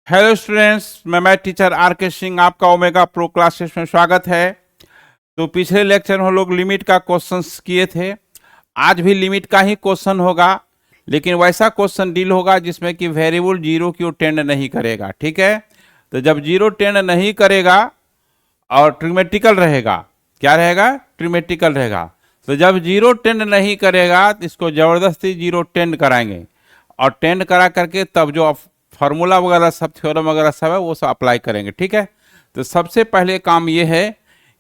Hello students, मैं teacher are के सिंह आपका ओमेगा प्रो क्लासेस में स्वागत है। तो पिछले लेक्चर में हम लोग लिमिट का क्वेश्चंस किए थे। आज भी लिमिट का ही क्वेश्चन होगा, लेकिन वैसा क्वेश्चन डील होगा जिसमें कि वेरिएबल जीरो की ओर टेंड नहीं करेगा। ठीक है, तो जब जीरो टेंड नहीं करेगा और ट्रिमेटिकल रहेगा, क्या रहेगा? ट्रिमेटिकल रहेगा। तो जब जीरो टेंड नहीं करेगा तो इसको जबरदस्ती जीरो टेंड कराएंगे, और टेंड करा करके तब जो फार्मूला वगैरह सब, थ्योरम वगैरह सब है वो सब अप्लाई करेंगे। ठीक है, तो सबसे पहले काम ये है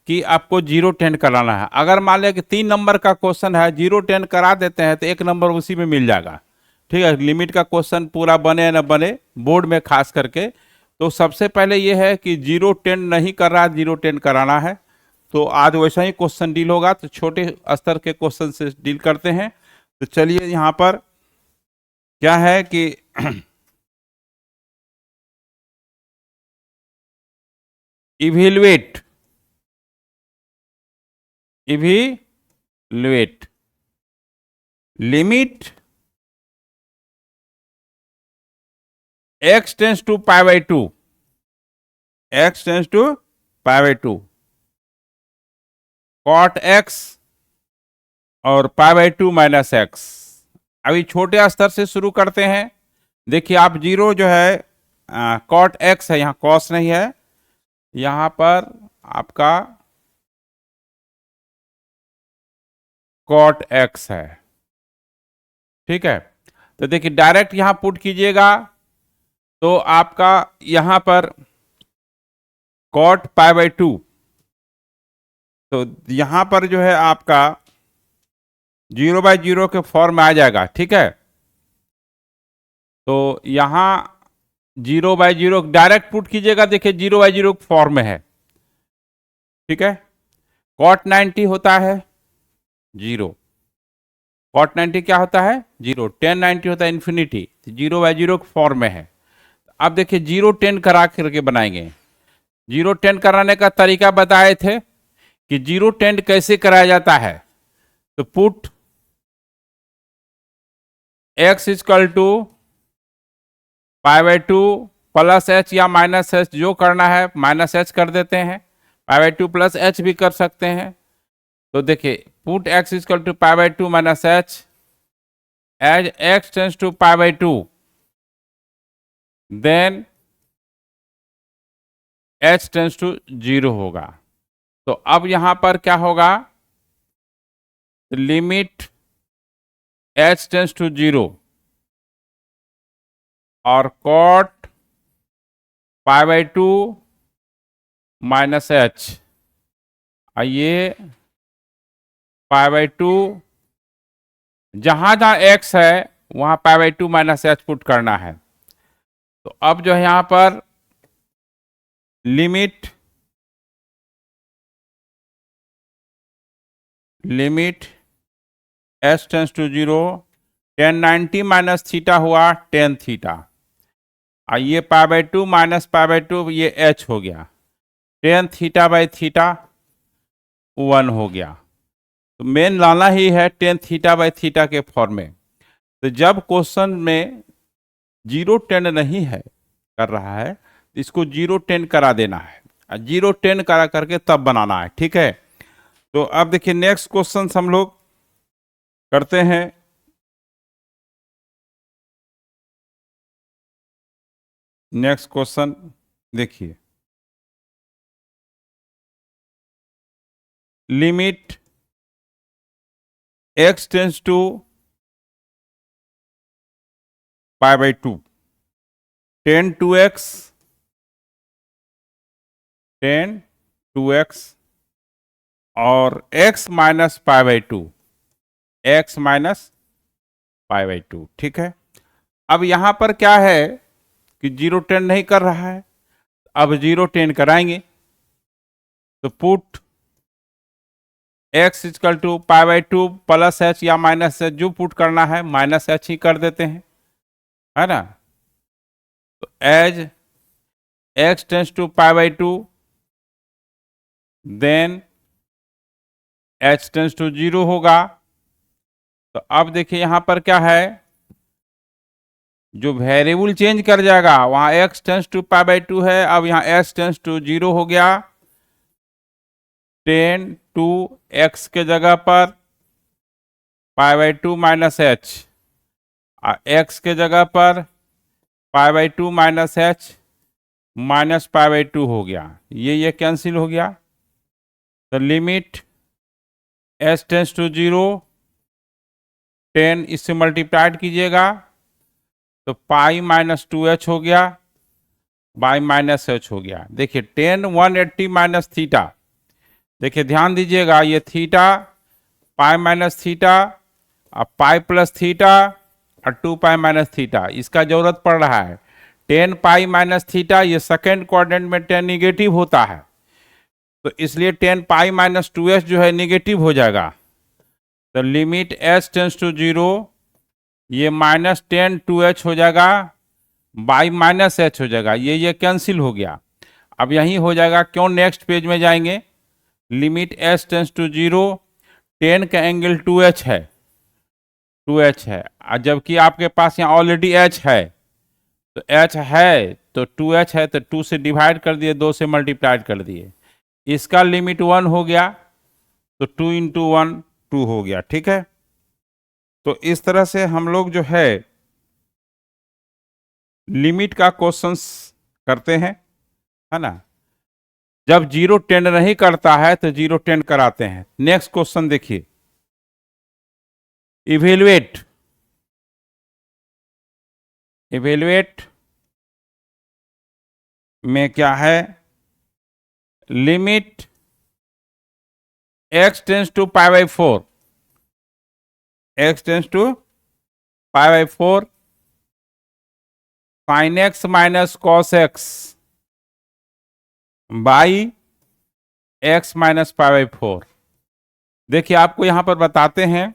कि आपको जीरो टेंड कराना है। अगर मान लिया कि 3 नंबर का क्वेश्चन है, जीरो टेंड करा देते हैं तो 1 नंबर उसी में मिल जाएगा। ठीक है, लिमिट का क्वेश्चन पूरा बने न बने बोर्ड में खास करके, तो सबसे पहले ये है कि जीरो टेंड नहीं कर रहा, जीरो टेंड कराना है। तो आज वैसा ही क्वेश्चन डील होगा, तो छोटे स्तर के क्वेश्चन से डील करते हैं। तो चलिए, यहाँ पर क्या है कि evaluate evaluate limit x tends to pi by two, x tends to pi by two, cot x और pi by two minus x. अभी छोटे स्तर से शुरू करते हैं। देखिए, आप जीरो जो है कॉट x है, यहाँ कॉस नहीं है, यहाँ पर आपका कॉट x है। ठीक है, तो देखिए डायरेक्ट यहाँ पुट कीजिएगा तो आपका यहाँ पर कॉट पाई बाई टू, तो यहाँ पर जो है आपका 0/0 के फॉर्म में आ जाएगा। ठीक है, तो यहाँ 0/0 डायरेक्ट पुट कीजिएगा, देखिए 0/0 फॉर्म में है। ठीक है, कॉट 90 होता है 0, कॉट 90 क्या होता है 0, टेन 90 होता है इन्फिनिटी, 0/0 फॉर्म में है। अब देखिए जीरो टेन करा करके बनाएंगे। जीरो टेन कराने का तरीका बताए थे कि जीरो टेन कैसे कराया जाता है। तो put x equal to pi by two plus h या माइनस एच, जो करना है माइनस एच कर देते हैं, pi by two plus h भी कर सकते हैं। तो देखिए put x equal to pi by two minus h as x tends to pi by two, then h tends to 0 होगा। तो अब यहां पर क्या होगा, लिमिट h टेंस टू 0 और cot pi by two minus h, ये पाई बाई टू, जहां जहां x है वहां pi by two minus h put करना है। तो अब जो है यहां पर limit h tends to 0, 1090 minus theta हुआ 10 थीटा, और ये pi by two minus pi by two, ये h हो गया, 10 थीटा बाई थीटा 1 हो गया। तो मेन लाना ही है 10 थीटा बाई थीटा के फॉर्म में। तो जब क्वेश्चन में जीरो टेंड नहीं है कर रहा है, तो इसको जीरो टेंड करा देना है, और जीरो टेंड करा करके तब बनाना है। ठीक है, तो अब देखिए नेक्स्ट क्वेश्चन हम लोग करते हैं। नेक्स्ट क्वेश्चन देखिए, limit x tends to pi by two, 10 two x और x minus pi by two, x minus pi by two. ठीक है, अब यहां पर क्या है कि जीरो टेन नहीं कर रहा है, अब जीरो टेन कराएंगे। तो put x equal to pi by two plus h या माइनस एच, जो पुट करना है माइनस एच ही कर देते हैं, है ना। तो as x tends to pi by two, then h tends to 0 होगा। तो अब देखिए यहां पर क्या है, जो वेरिएबल चेंज कर जाएगा, वहां x tends to pi by 2 है, अब यहाँ s टेंस टू 0 हो गया। 10 टू x के जगह पर पाई बाई 2 माइनस एच, x के जगह पर पाई by 2 minus H minus pi by 2 हो गया। ये कैंसिल हो गया। तो लिमिट s टेंस टू 0, 10 इससे मल्टीप्लाइड कीजिएगा तो पाई माइनस 2h हो गया, बाई माइनस एच हो गया। देखिए 10 180 माइनस थीटा, देखिए ध्यान दीजिएगा, ये थीटा पाई माइनस थीटा, अब पाई प्लस थीटा और 2 पाई माइनस थीटा, इसका जरूरत पड़ रहा है। 10 पाई माइनस थीटा, ये सेकेंड क्वाड्रेंट में 10 निगेटिव होता है, तो इसलिए 10 पाई माइनस 2h जो है निगेटिव हो जाएगा। तो लिमिट s टेंस टू 0, ये माइनस 10 2h हो जाएगा, बाई माइनस h हो जाएगा, ये कैंसिल हो गया। अब यही हो जाएगा, क्यों नेक्स्ट पेज में जाएंगे। लिमिट s टेंस टू 0, 10 का एंगल 2h है, 2h है, और जबकि आपके पास यहाँ ऑलरेडी h है, तो h है तो 2h है, तो 2 से डिवाइड कर दिए, 2 से मल्टीप्लाइड कर दिए, इसका लिमिट 1 हो गया, तो 2 इंटू 1 2 हो गया। ठीक है, तो इस तरह से हम लोग जो है लिमिट का क्वेश्चंस करते हैं, है ना। जब 0 टेंड नहीं करता है तो 0 टेंड कराते हैं। नेक्स्ट क्वेश्चन देखिए, इवेलुएट, इवेलुएट में क्या है, limit x tends to pi by 4, x tends to pi by 4 sine x minus cos x by x minus pi by 4। देखिए आपको यहां पर बताते हैं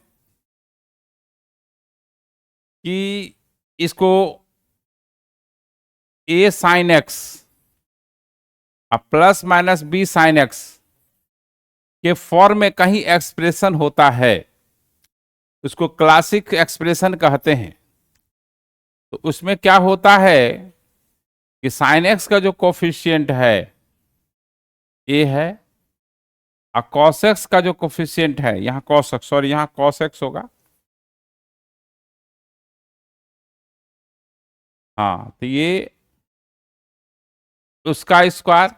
कि इसको a साइन x अब plus minus b sine x के फॉर्म में कहीं एक्सप्रेशन होता है, उसको क्लासिक एक्सप्रेशन कहते हैं। तो उसमें क्या होता है कि साइन x का जो कोफिशिएंट है a है, और कॉस x का जो कोफिशिएंट है, यहाँ कॉस x, सॉरी यहाँ कॉस x होगा, हाँ, तो ये उसका स्क्वायर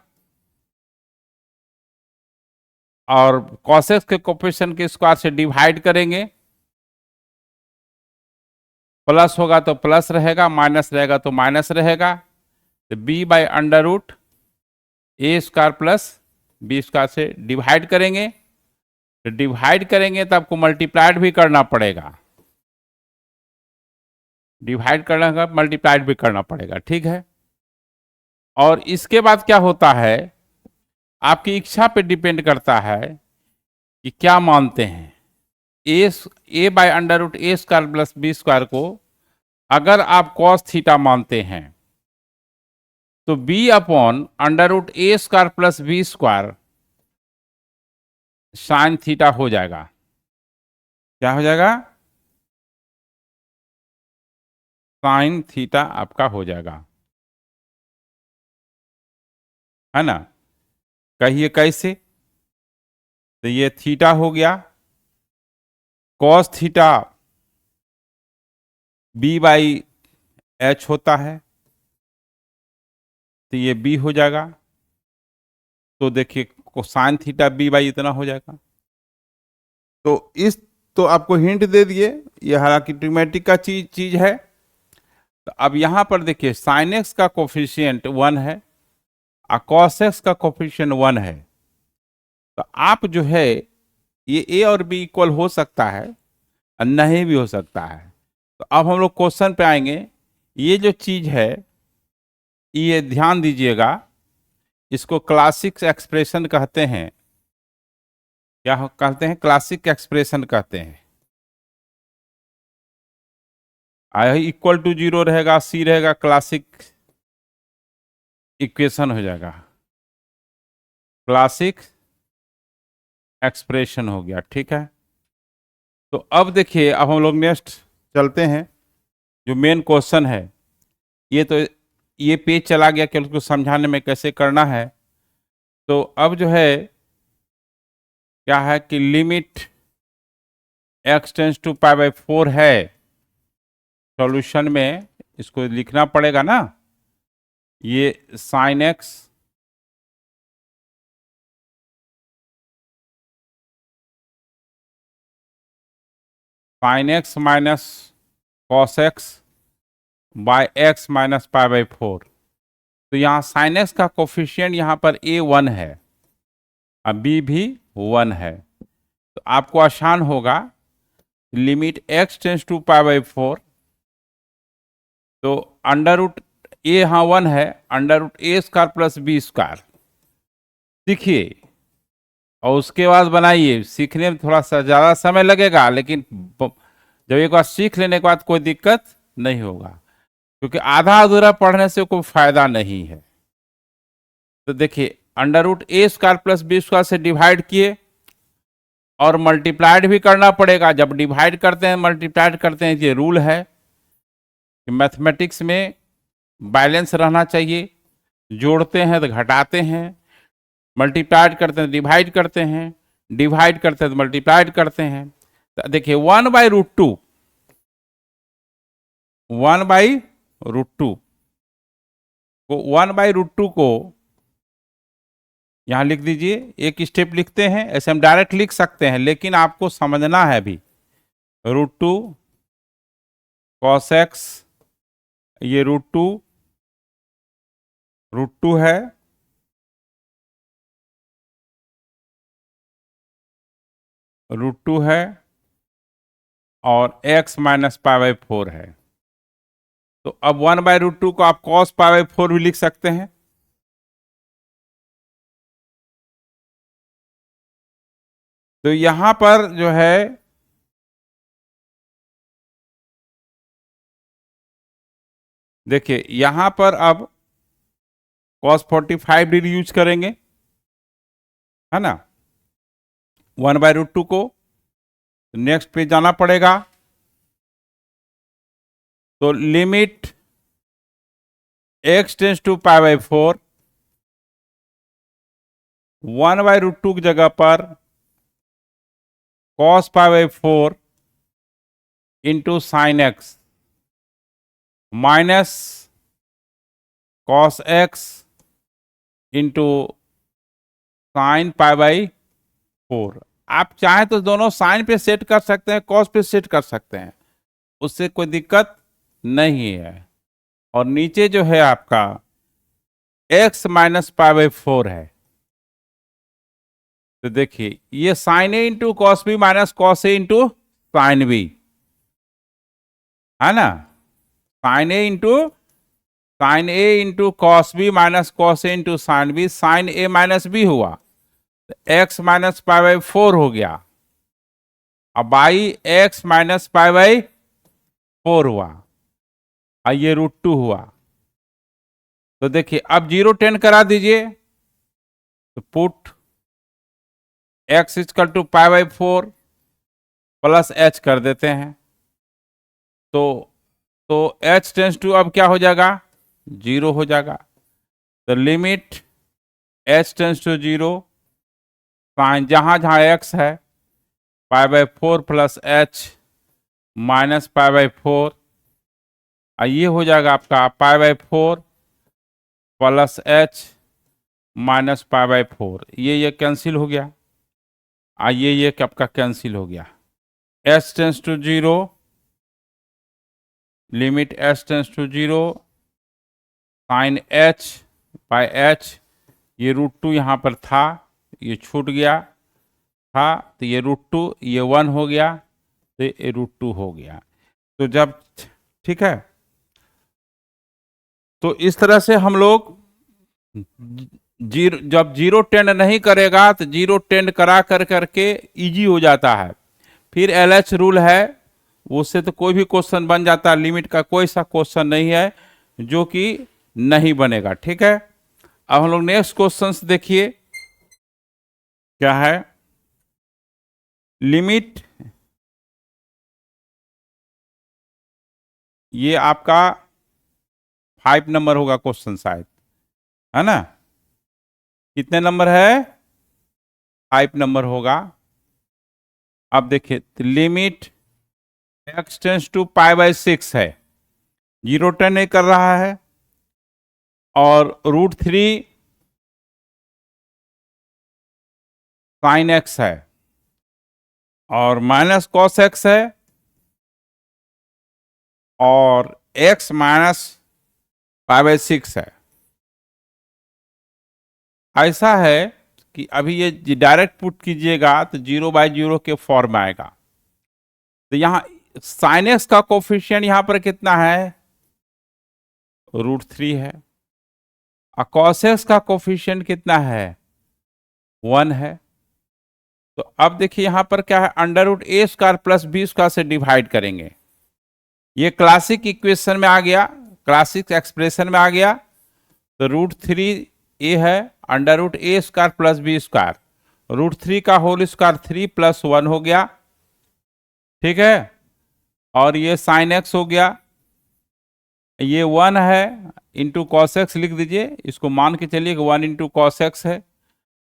और कॉस x के कोफिशिएंट के स्क्वायर से डिवाइड करेंगे, प्लस होगा तो प्लस रहेगा, माइनस रहेगा तो माइनस रहेगा, तो b by under root a square plus b square से डिवाइड करेंगे, तो डिवाइड करेंगे तो आपको मल्टीप्लाइड भी करना पड़ेगा, डिवाइड करना का मल्टीप्लाइड भी करना पड़ेगा। ठीक है, और इसके बाद क्या होता है, आपकी इच्छा पे डिपेंड करता है कि क्या मानते हैं। A by under root a square plus b square को अगर आप कॉस थीटा मानते हैं तो b upon under root a square plus b square sine theta हो जाएगा। क्या हो जाएगा, साइन थीटा आपका हो जाएगा, है ना। कहिए कैसे, तो ये थीटा हो गया, cos theta b by h होता है, तो ये बी हो जाएगा। तो देखिए कोसाइन थीटा बी बाई इतना हो जाएगा। तो इस तो आपको हिंट दे दिए, ये हालांकि ट्रिमेटिक का चीज है। तो अब यहां पर देखिए साइन एक्स का कोफिशिएंट 1 है और कॉस एक्स का कोफिशिएंट 1 है, तो आप जो है ये ए और बी इक्वल हो सकता है और नहीं भी हो सकता है। तो अब हम लोग क्वेश्चन पे आएंगे। ये जो चीज है ये ध्यान दीजिएगा, इसको क्लासिक एक्सप्रेशन कहते हैं। क्या कहते हैं, क्लासिक एक्सप्रेशन कहते हैं। आई इक्वल टू 0 रहेगा, सी रहेगा, क्लासिक इक्वेशन हो जाएगा, क्लासिक एक्सप्रेशन हो गया। ठीक है, तो अब देखिए अब हम लोग नेक्स्ट चलते हैं। जो मेन क्वेश्चन है, ये तो ये पेज चला गया कि उसको समझाने में कैसे करना है। तो अब जो है क्या है कि limit x tends to pi by 4 है, सॉल्यूशन में इसको लिखना पड़ेगा ना, ये sine x minus cos x by x minus pi by 4। तो यहाँ साइन एक्स का कोफिशियंट यहाँ पर a1 है और b भी 1 है, तो आपको आसान होगा। Limit x tends to pi by 4, तो अंडर रूट ए यहाँ 1 है, under root a square plus b square सीखिए और उसके बाद बनाइए। सीखने में थोड़ा सा ज़्यादा समय लगेगा, लेकिन जब एक बार सीख लेने के बाद कोई दिक्कत नहीं होगा, क्योंकि आधा अधूरा पढ़ने से कोई फायदा नहीं है। तो देखिए, under root a square plus b square से डिवाइड किए और मल्टीप्लाइड भी करना पड़ेगा। जब डिवाइड करते हैं मल्टीप्लाइड करते हैं, ये रूल है कि मैथमेटिक्स में बैलेंस रहना चाहिए। जोड़ते हैं तो घटाते हैं, मल्टीप्लाइड करते हैं डिवाइड करते हैं, डिवाइड करते हैं तो मल्टीप्लाइड करते हैं। तो देखिए 1/√2, 1/√2 को 1/√2 को यहां लिख दीजिए। एक स्टेप लिखते हैं, ऐसे हम डायरेक्ट लिख सकते हैं, लेकिन आपको समझना है अभी। √2 cos x, ये √2 है, √2 है और x माइनस पाई बाई 4 है। तो अब 1/√2 को आप cos पाई बाई 4 भी लिख सकते हैं। तो यहां पर जो है देखिए, यहां पर अब cos 45 डिग्री यूज करेंगे, है ना, 1/√2 को। नेक्स्ट पे जाना पड़ेगा, तो limit x tends to pi by 4, 1/√2 की जगह पर cos pi by 4 into sine x minus cos x into sine pi by 4। आप चाहें तो दोनों साइन पे सेट कर सकते हैं, कॉस पे सेट कर सकते हैं, उससे कोई दिक्कत नहीं है। और नीचे जो है आपका x माइनस पाई बाई 4 है। तो देखिए, ये sine a into cos b minus cos a into sine b, है ना, sine a into cos b minus cos a into sine b, sine a minus b हुआ, तो एक्स माइनस पाई बाई 4 हो गया। अब by x minus pi by 4 हुआ और ये √2 हुआ। तो देखिए, अब 0 10 करा दीजिए, तो put x equal to pi by 4 plus h कर देते हैं। तो h टेंस टू अब क्या हो जाएगा, 0 हो जाएगा। तो limit h tends to 0, sine जहां जहां x है pi by 4 plus h minus pi by 4, ये हो जाएगा आपका pi by 4 plus h minus pi by 4। ये कैंसिल हो गया, ये आपका कैंसिल हो गया। h tends to 0, limit h tends to 0, sine h by h, ये √2 यहाँ पर था, ये छूट गया था, तो ये √2, ये 1 हो गया, तो ये √2 हो गया। तो जब ठीक है, तो इस तरह से हम लोग जब 0 टेंड नहीं करेगा तो 0 टेंड करा कर करके इजी हो जाता है। फिर LH रूल है, उससे तो कोई भी क्वेश्चन बन जाता है। लिमिट का कोई सा क्वेश्चन नहीं है जो कि नहीं बनेगा। ठीक है, अब हम लोग नेक्स्ट क्वेश्चन देखिए क्या है। लिमिट ये आपका 5 नंबर होगा क्वेश्चन शायद, है ना? कितने नंबर है? 5 नंबर होगा। अब देखिए लिमिट x टेंस टू π/6 है, 0 10 नहीं कर रहा है, और √3 sin x है, और माइनस cos x है, और x माइनस π/6 है। ऐसा है कि अभी ये डायरेक्ट पुट कीजिएगा तो 0/0 के फॉर्म में आएगा। तो यहाँ sin x का कोफिशिएंट यहाँ पर कितना है? √3 है। और cos x का कोफिशिएंट कितना है? 1 है। तो अब देखिए यहाँ पर क्या है, √a² प्लस b² से डिवाइड करेंगे। ये क्लासिक इक्वेशन में आ गया, क्लासिक एक्सप्रेशन में आ गया। तो √3a है, √a² प्लस b², √3 का होल स्क्वायर 3 + 1 हो गया, ठीक है। और ये sin x हो गया, ये 1 है, इंटू cos x लिख दीजिए, इसको मान के चलिए कि 1 × cos x है।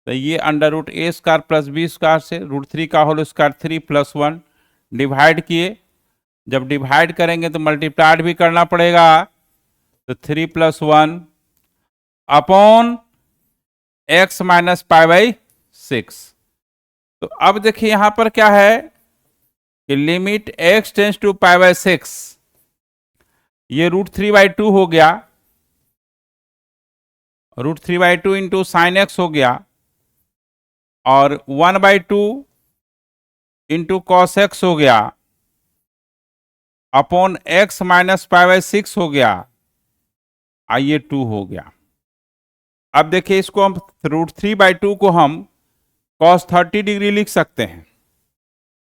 तो ये √a² प्लस b² से √3 का होल स्क्वायर 3 + 1 डिवाइड किए। जब डिवाइड करेंगे तो मल्टीप्लाइड भी करना पड़ेगा, तो 3 + 1 अपॉन x माइनस π/6। तो अब देखिए यहां पर क्या है कि लिमिट x टेंस टू π/6, ये √3/2 हो गया, √3/2 इंटू sin x हो गया, और 1/2 इंटू cos x हो गया, अपॉन x माइनस π/6 हो गया, आइए 2 हो गया। अब देखिए इसको हम √3/2 को हम cos 30 डिग्री लिख सकते हैं,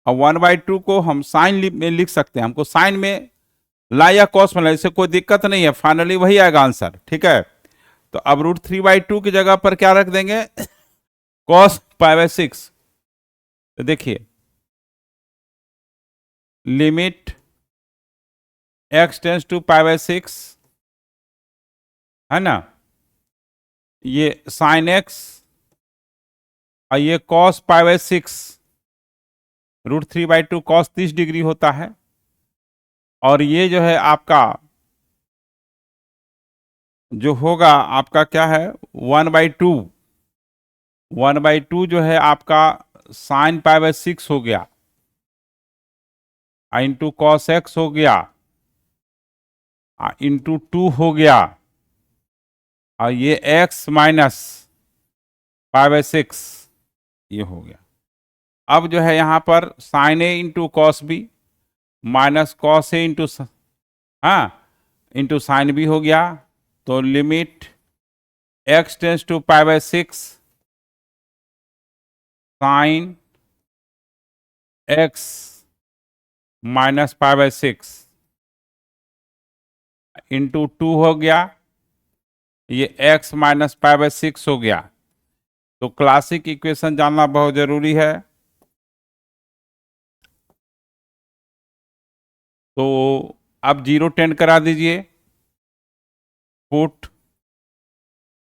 और 1/2 को हम साइन में लिख सकते हैं। हमको साइन में ला या कॉस में ला, इससे कोई दिक्कत नहीं है, फाइनली वही आएगा आंसर, ठीक है। तो अब √3/2 की जगह पर क्या रख देंगे? cos π/6। तो देखिए लिमिट x टेंस टू π/6 है ना, ये sin x और ये cos π/6, √3/2 cos 30 डिग्री होता है, और ये जो है आपका जो होगा आपका क्या है 1/2, 1/2 जो है आपका sin π/6 हो गया, इंटू cos x हो गया, इंटू 2 हो गया, और ये x माइनस π/6 ये हो गया। अब जो है यहाँ पर sin a into cos b minus cos a into into sine b हो गया। तो limit x tends to π/6 sin x minus π/6 into 2 हो गया, ये x माइनस π/6 हो गया। तो क्लासिक इक्वेशन जानना बहुत जरूरी है। तो अब 0 10 करा दीजिए, put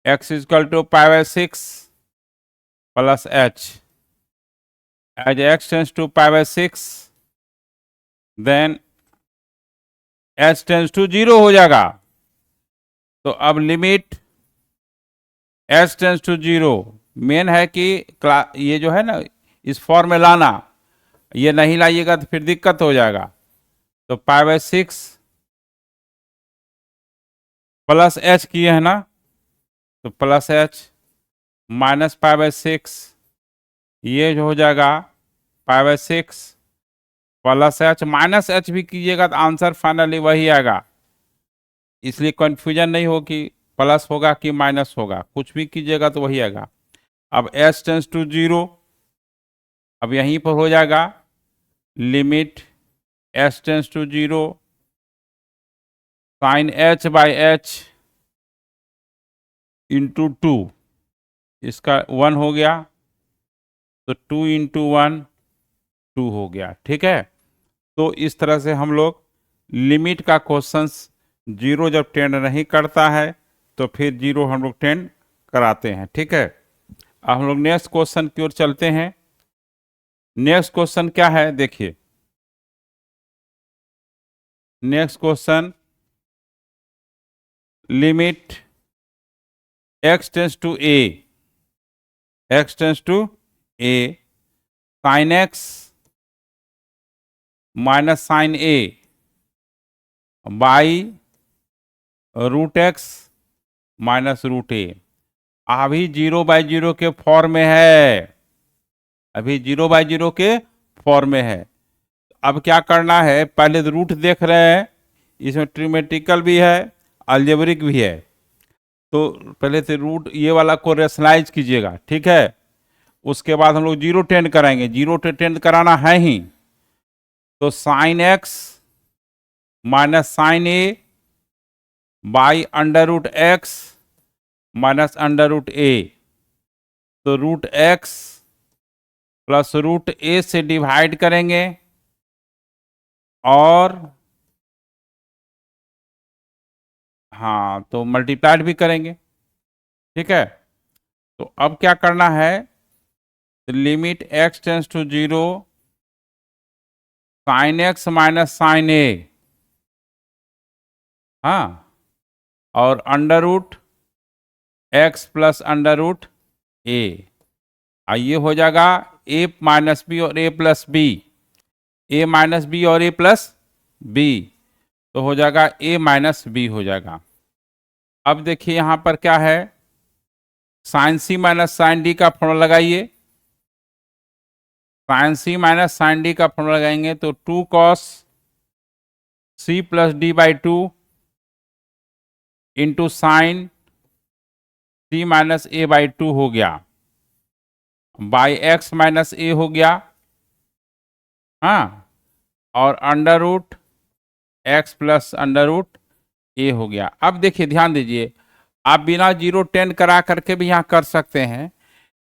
x = π/6 plus h as x tends to π/6, then h tends to 0 हो जाएगा। तो अब limit h tends to 0, main है कि ये जो है ना इस फॉर्म में लाना, ये नहीं लाइएगा तो फिर दिक्कत हो जाएगा। तो π/6 प्लस h किए है ना, तो प्लस h माइनस π/6, ये जो हो जाएगा π/6 प्लस h माइनस h भी कीजिएगा तो आंसर फाइनली वही आएगा, इसलिए कंफ्यूजन नहीं हो कि प्लस होगा कि माइनस होगा, कुछ भी कीजिएगा तो वही आएगा। अब h टेंस टू 0, अब यहीं पर हो जाएगा limit h tends to 0 sin h/h into 2, इसका 1 हो गया, तो 2 × 1 2 हो गया, ठीक है। तो इस तरह से हम लोग लिमिट का क्वेश्चंस जीरो जब टेंड नहीं करता है तो फिर जीरो हम लोग टेंड कराते हैं। ठीक है, अब हम लोग नेक्स्ट क्वेश्चन की ओर चलते हैं। नेक्स्ट क्वेश्चन क्या है देखिए, next question, limit x tends to a, x tends to a, sin x minus sine a by root x minus root a. अभी 0/0 के फॉर्म में है, अभी 0/0 के फॉर्म में है। अब क्या करना है, पहले तो रूट देख रहे हैं, इसमें ट्रिमेटिकल भी है, अलजेब्रिक भी है। तो पहले से रूट ये वाला को रेशनलाइज कीजिएगा। ठीक है, उसके बाद हम लोग जीरो टेंड कराएंगे, जीरो टेंड कराना है ही। तो sine x minus sine a by under root x minus under root a. तो root x plus root a से डिवाइड करेंगे और हाँ तो मल्टीप्लाइड भी करेंगे। ठीक है, तो अब क्या करना है, limit x tends to 0 sine x minus sine a, हाँ, और under root x plus under root a. ये हो जाएगा a माइनस बी और a plus b, a minus b और a प्लस बी, तो हो जाएगा a माइनस बी हो जाएगा। अब देखिए यहां पर क्या है, sine c minus sine d का फॉर्मूला लगाइए। Sine c minus sine d का फॉर्मूला लगाएंगे तो 2 cos c plus D by 2 into sine c minus a by 2 हो गया, बाई एक्स माइनस ए हो गया, हाँ, और under root x plus under root a हो गया। अब देखिए ध्यान दीजिए, आप बिना जीरो टेंड करा करके भी यहाँ कर सकते हैं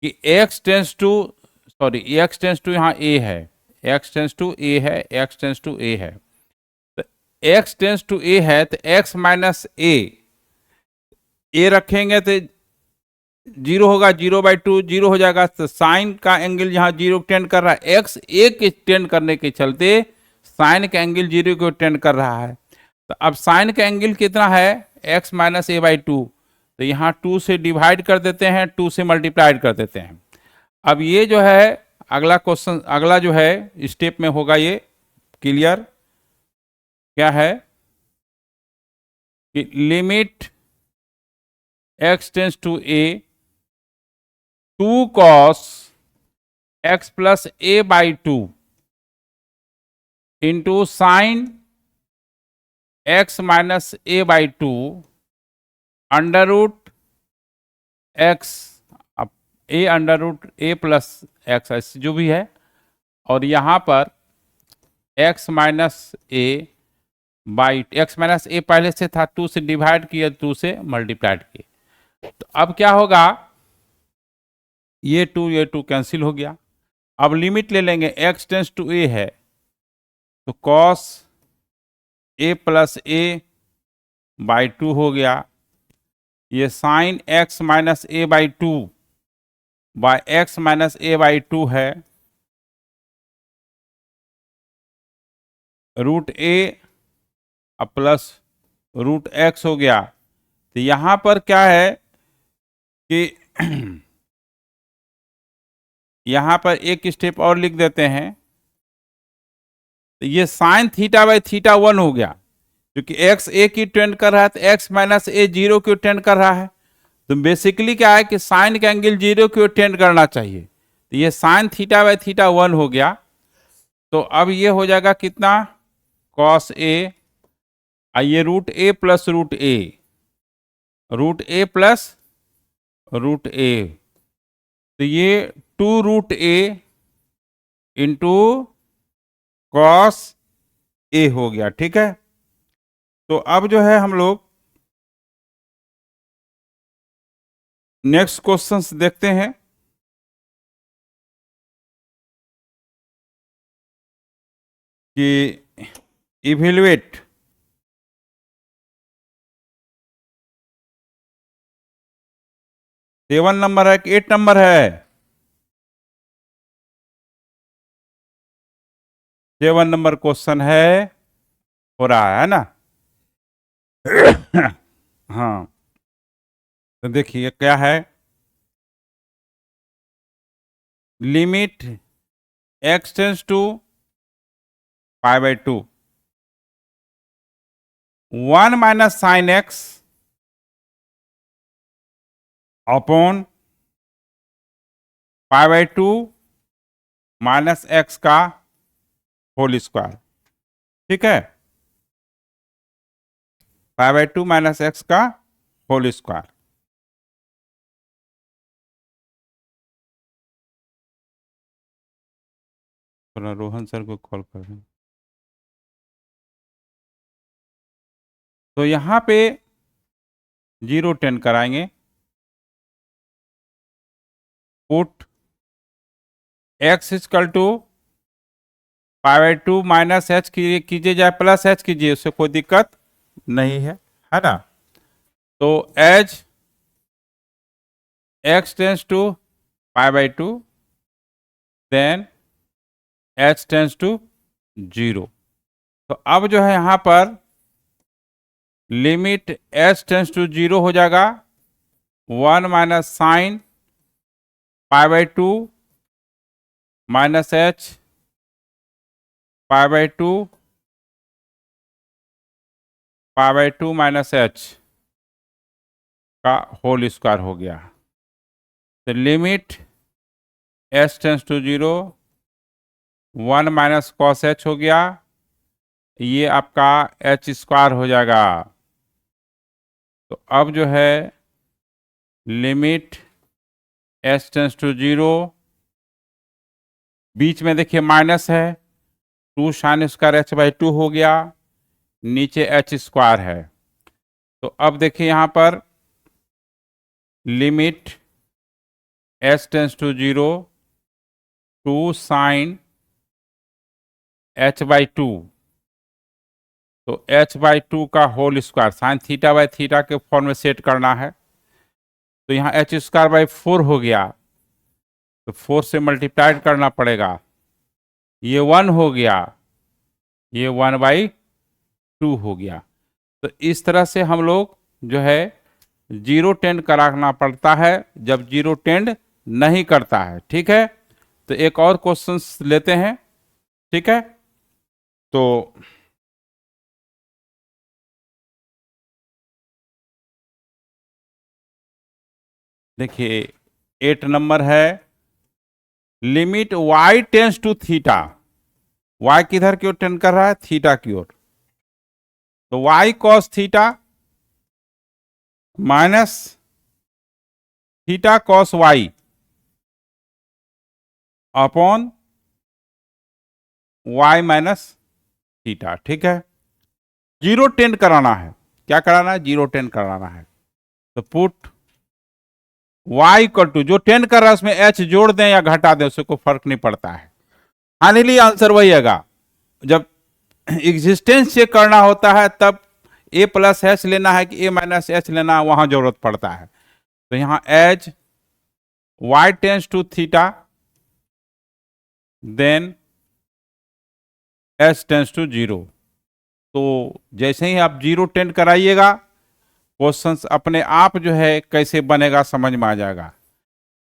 कि x tends to, sorry x tends to यहाँ a है, x टेंस टू a है, x टेंस टू a है, तो x टेंस टू a है तो x माइनस a रखेंगे तो जीरो होगा, 0/2 जीरो हो जाएगा। तो साइन का एंगल यहाँ जीरो टेंड कर रहा है, x a के टेंड करने के चलते साइन का एंगल जीरो को टेंड कर रहा है। तो अब साइन का एंगल कितना है, x माइनस a बाई 2, तो यहाँ 2 से डिवाइड कर देते हैं, 2 से मल्टीप्लाइड कर देते हैं। अब ये जो है अगला क्वेश्चन, अगला जो है स्टेप में होगा ये क्लियर, क्या है कि limit x tends to a 2 cos x plus a by 2 into sine x minus a by 2 under root x a under root a plus x जो भी है, और यहाँ पर x minus a by x minus a पहले से था, 2 से डिवाइड किया, 2 से मल्टीप्लाइड किए। तो अब क्या होगा, ये 2 कैंसिल हो गया। अब लिमिट ले लेंगे, x टेंस टू a है तो cos a plus a by 2 हो गया, ये sine x minus a by 2 by x minus a by 2 है, root a plus root x हो गया। तो यहां पर क्या है कि यहां पर एक स्टेप और लिख देते हैं, तो ये साइन थीटा बाई थीटा 1 हो गया, क्योंकि एक्स ए की टेंड कर रहा है तो एक्स माइनस ए जीरो की टेंड कर रहा है। तो बेसिकली क्या है कि साइन का एंगल जीरो की टेंड करना चाहिए, तो ये साइन थीटा बाई थीटा 1 हो गया। तो अब ये हो जाएगा कितना, कॉस ए, ये root a plus root A, root a plus root a, तो ये 2 root A into cos A हो गया। ठीक है, तो अब जो है हम लोग नेक्स्ट क्वेश्चंस देखते हैं कि इवेल्युएट 7 नंबर है कि 8 नंबर है? 7 नंबर क्वेश्चन है, हो रहा है ना? हाँ, तो देखिए क्या है, limit x tends to pi by 2, 1 minus sine x upon pi by 2 minus x का होल स्क्वायर। ठीक है, पाई बाई 2 माइनस एक्स का होल स्क्वायर। थोड़ा रोहन सर को कॉल कर रहे हैं। तो यहां पे 0 10 कराएंगे, put x equal to pi by 2 minus h कीजिए चाहे प्लस एच कीजिए, उससे कोई दिक्कत नहीं है ना? तो as x tends to pi by 2 then h tends to 0। तो अब जो है यहां पर लिमिट h टेंस टू 0 हो जाएगा, 1 minus sine pi by 2 minus h pi by 2 pi by 2 minus h का होल स्क्वायर हो गया। तो limit h tends to 0, 1 minus cos h हो गया, ये आपका एच स्क्वायर हो जाएगा। तो अब जो है लिमिट एच टेंस टू 0, बीच में देखिए माइनस है, 2 साइन स्क्वायर एच बाई 2 हो गया, नीचे एच स्क्वायर है। तो अब देखिए यहां पर limit h tends to 0, 2 sine h by 2, तो एच बाई 2 का whole square, sine theta by theta के फॉर्म में सेट करना है। तो यहाँ एच स्क्वायर बाई 4 हो गया, तो 4 से मल्टीप्लाइड करना पड़ेगा, ये 1 हो गया, ये 1 बाई 2 हो गया। तो इस तरह से हम लोग जो है 0 टेंड कराना पड़ता है जब 0 टेंड नहीं करता है। ठीक है, तो एक और क्वेश्चन लेते हैं। ठीक है, तो देखिए 8 नंबर है, limit y tends to theta, y किधर की ओर टेंड कर रहा है? थीटा की ओर। तो y cos theta minus theta cos y upon y minus theta. ठीक है, 0 टेंड कराना है, क्या कराना है? 0 टेंड कराना है। तो पुट y इक्वल टू, जो टेंड कर रहा है उसमें h जोड़ दें या घटा दें, उससे कोई फर्क नहीं पड़ता है, फाइनली आंसर वही आएगा। जब एग्जिस्टेंस चेक करना होता है तब a प्लस एच लेना है कि a माइनस एच लेना है, वहां जरूरत पड़ता है। तो यहां as y tends to theta then h tends to 0। तो जैसे ही आप 0 टेंड कराइएगा, क्वेश्चंस अपने आप जो है कैसे बनेगा समझ में आ जाएगा।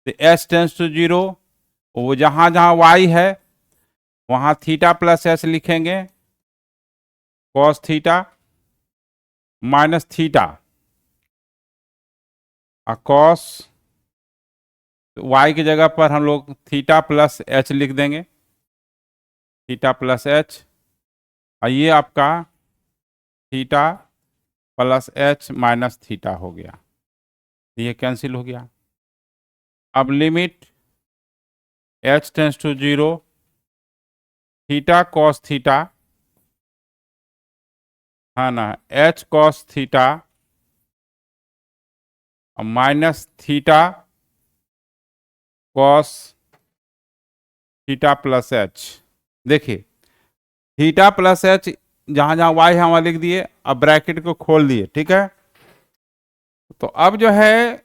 तो h टेंस टू 0, वो जहां जहां y है वहां थीटा प्लस एच लिखेंगे, कॉस थीटा माइनस थीटा और कॉस, y की जगह पर हम लोग थीटा प्लस एच लिख देंगे, थीटा प्लस एच, और ये आपका theta plus h minus theta हो गया, ये कैंसिल हो गया। अब limit h tends to 0, theta cos theta है ना, h cos theta minus theta cos theta plus h. देखिए थीटा प्लस एच जहां जहां वाई है वहां लिख दिए, अब ब्रैकेट को खोल दिए। ठीक है, तो अब जो है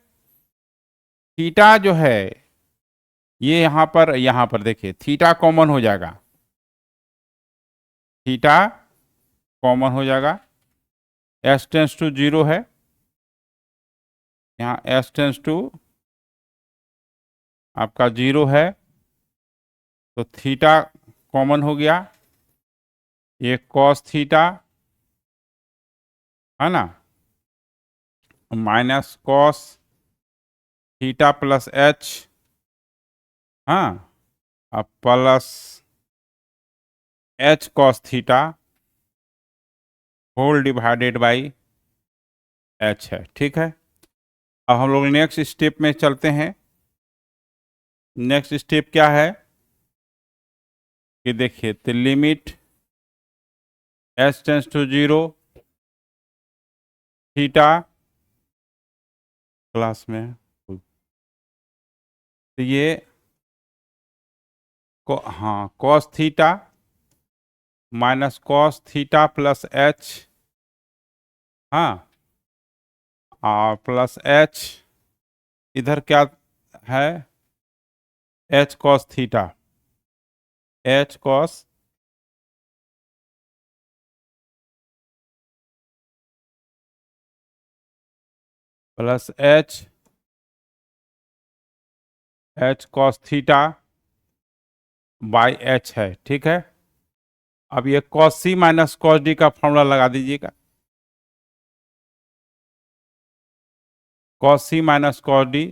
थीटा जो है ये यहाँ पर देखिए थीटा कॉमन हो जाएगा, थीटा कॉमन हो जाएगा, s टेंस टू 0 है, यहाँ s टेंस टू आपका 0 है, तो थीटा कॉमन हो गया, ये कॉस थीटा है ना, minus cos theta plus h, हाँ, अब plus h cos theta whole divided by h है। ठीक है, अब हम लोग नेक्स्ट स्टेप में चलते हैं। नेक्स्ट स्टेप क्या है कि देखिए तो limit s tends to 0 theta class में, तो ये हाँ cos theta minus cos theta plus h, हाँ, और प्लस h इधर क्या है, h cos theta, h cos plus h cos theta by h है। ठीक है, अब ये cos C minus cos D का फॉर्मूला लगा दीजिएगा, cos C minus cos D,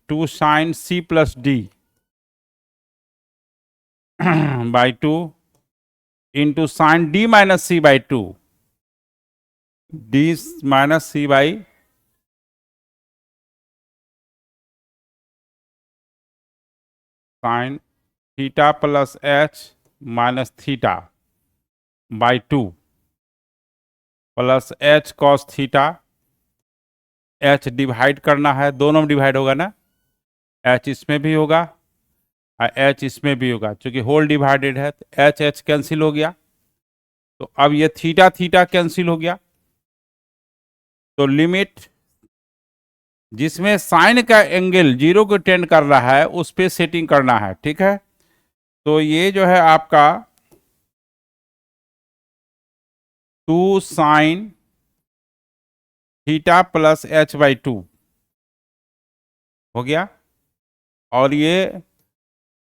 2 sine C plus D by 2 into sine D minus C by 2, D minus C by sine theta plus h minus theta by 2 plus h cos theta, h divide करना है, दोनों में divide होगा ना, h इसमें भी होगा और h इसमें भी होगा, क्योंकि होल डिवाइडेड है तो h कैंसिल हो गया, तो अब ये थीटा थीटा कैंसिल हो गया, तो लिमिट जिसमें साइन का एंगल 0 को टेंड कर रहा है उस पे सेटिंग करना है। ठीक है, तो ये जो है आपका 2 sign theta plus h by 2 हो गया, और ये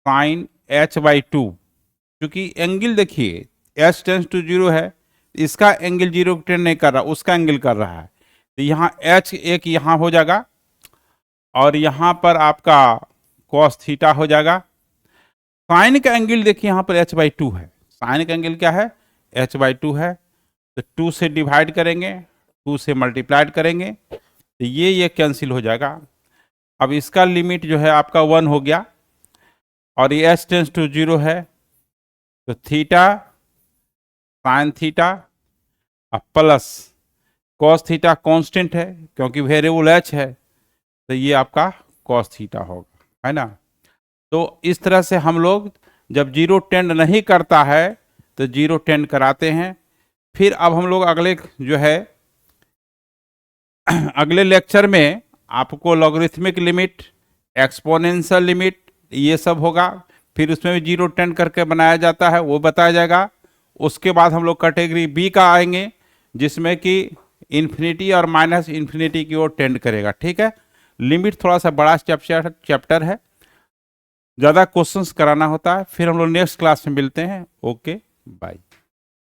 साइन h बाई 2, क्योंकि एंगल देखिए s टेंस टू 0 है, इसका एंगल 0 को टेंड नहीं कर रहा, उसका एंगल कर रहा है, तो यहाँ h एक यहाँ हो जाएगा और यहाँ पर आपका कॉस थीटा हो जाएगा। साइन का एंगल देखिए यहाँ पर h बाई 2 है, साइन का एंगल क्या है, h बाई 2 है, तो 2 से डिवाइड करेंगे, 2 से मल्टीप्लाइड करेंगे, तो ये कैंसिल हो जाएगा। अब इसका लिमिट जो है आपका 1 हो गया, और ये s टेंस टू 0 है, तो theta sine theta plus cos theta constant है क्योंकि वेरिएबल h है, तो ये आपका कॉस थीटा होगा, है ना। तो इस तरह से हम लोग जब 0 टेंड नहीं करता है तो 0 टेंड कराते हैं। फिर अब हम लोग अगले जो है अगले लेक्चर में आपको लॉगरिथमिक लिमिट, एक्सपोनेंशियल लिमिट, ये सब होगा, फिर उसमें भी 0 टेंड करके बनाया जाता है वो बताया जाएगा। उसके बाद हम लोग कैटेगरी बी का आएंगे जिसमें कि इन्फिनिटी और माइनस इन्फिनिटी की ओर टेंड करेगा। ठीक है, लिमिट थोड़ा सा बड़ा चैप्टर है, ज़्यादा क्वेश्चंस कराना होता है। फिर हम लोग नेक्स्ट क्लास में मिलते हैं। Okay, bye.